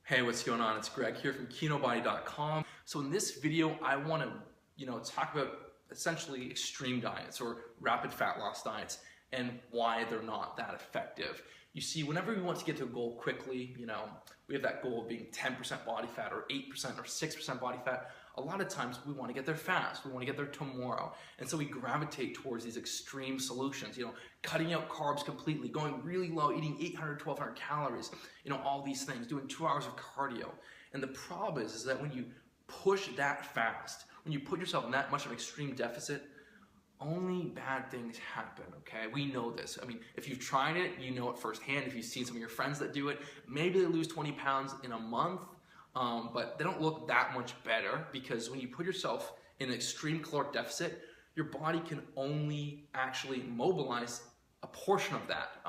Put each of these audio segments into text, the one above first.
Hey, what's going on? It's Greg here from Kinobody.com. So in this video, I want to, talk about essentially extreme diets or rapid fat loss diets and why they're not that effective. You see, whenever we want to get to a goal quickly, we have that goal of being 10% body fat or 8% or 6% body fat. A lot of times we want to get there fast. We want to get there tomorrow. And so we gravitate towards these extreme solutions, cutting out carbs completely, going really low, eating 800, 1200 calories, all these things, doing 2 hours of cardio. And the problem is that when you push that fast, when you put yourself in that much of an extreme deficit, only bad things happen, okay? We know this. I mean, if you've tried it, you know it firsthand. If you've seen some of your friends that do it, maybe they lose 20 pounds in a month, but they don't look that much better because when you put yourself in an extreme caloric deficit, your body can only actually mobilize a portion of that,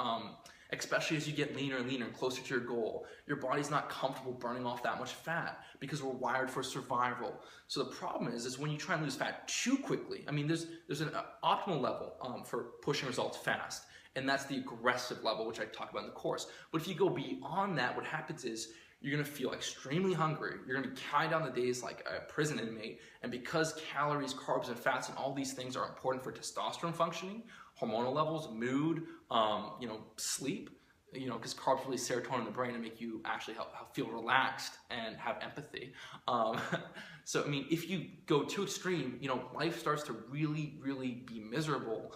especially as you get leaner and leaner and closer to your goal. Your body's not comfortable burning off that much fat because we're wired for survival. So the problem is when you try and lose fat too quickly, I mean, there's an optimal level for pushing results fast, and that's the aggressive level, which I talk about in the course. But if you go beyond that, what happens is you're gonna feel extremely hungry. You're gonna be counting down the days like a prison inmate. And because calories, carbs, and fats and all these things are important for testosterone functioning, hormonal levels, mood, sleep, because carbs release serotonin in the brain and make you actually feel relaxed and have empathy. So, I mean, if you go too extreme, life starts to really, really be miserable.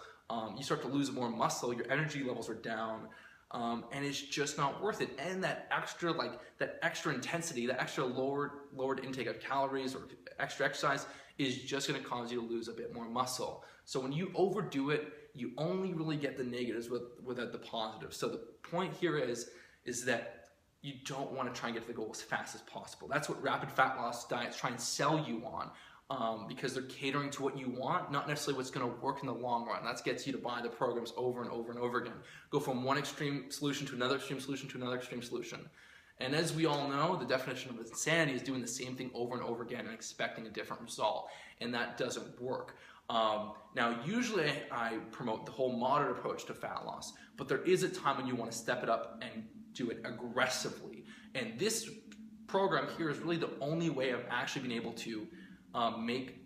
You start to lose more muscle, your energy levels are down, and it's just not worth it. And that extra intensity, that extra lowered intake of calories or extra exercise is just going to cause you to lose a bit more muscle. So when you overdo it, you only really get the negatives without the positives. So the point here is that you don't want to try and get to the goal as fast as possible. That's what rapid fat loss diets try and sell you on, because they're catering to what you want, not necessarily what's going to work in the long run. That gets you to buy the programs over and over and over again. Go from one extreme solution to another extreme solution to another extreme solution. And as we all know, the definition of insanity is doing the same thing over and over again and expecting a different result. And that doesn't work. Now, usually I promote the whole moderate approach to fat loss, but there is a time when you want to step it up and do it aggressively. And this program here is really the only way of actually being able to make,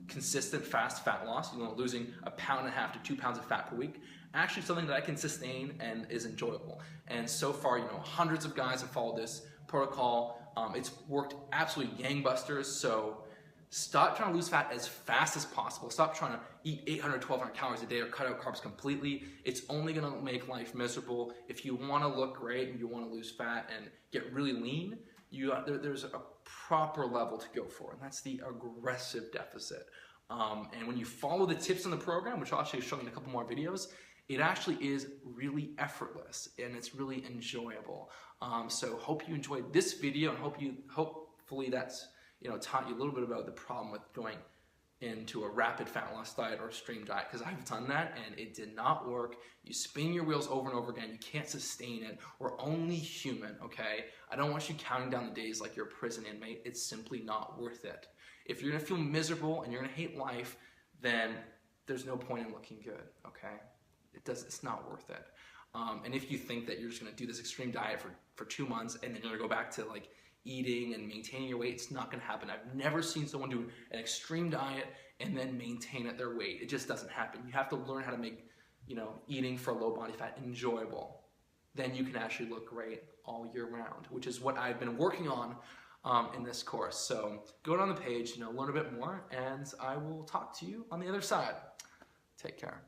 consistent fast fat loss, losing 1.5 pounds to 2 pounds of fat per week, actually something that I can sustain and is enjoyable. And so far, hundreds of guys have followed this protocol. It's worked absolutely gangbusters. So stop trying to lose fat as fast as possible. Stop trying to eat 800, 1200 calories a day or cut out carbs completely. It's only going to make life miserable. If you want to look great and you want to lose fat and get really lean, there's a proper level to go for, and that's the aggressive deficit. And when you follow the tips in the program, which I'll actually show you in a couple more videos, it actually is really effortless and it's really enjoyable. So hope you enjoyed this video, and hopefully that's taught you a little bit about the problem with going into a rapid fat loss diet or extreme diet, because I've done that and it did not work. You spin your wheels over and over again. You can't sustain it. We're only human, okay? I don't want you counting down the days like you're a prison inmate. It's simply not worth it. If you're gonna feel miserable and you're gonna hate life, then there's no point in looking good, okay? It's not worth it. And if you think that you're just gonna do this extreme diet for 2 months and then you're gonna go back to eating and maintaining your weight, it's not going to happen. I've never seen someone do an extreme diet and then maintain at their weight. It just doesn't happen. You have to learn how to make, eating for low body fat enjoyable. Then you can actually look great all year round, which is what I've been working on in this course. So go down the page, learn a bit more, and I will talk to you on the other side. Take care.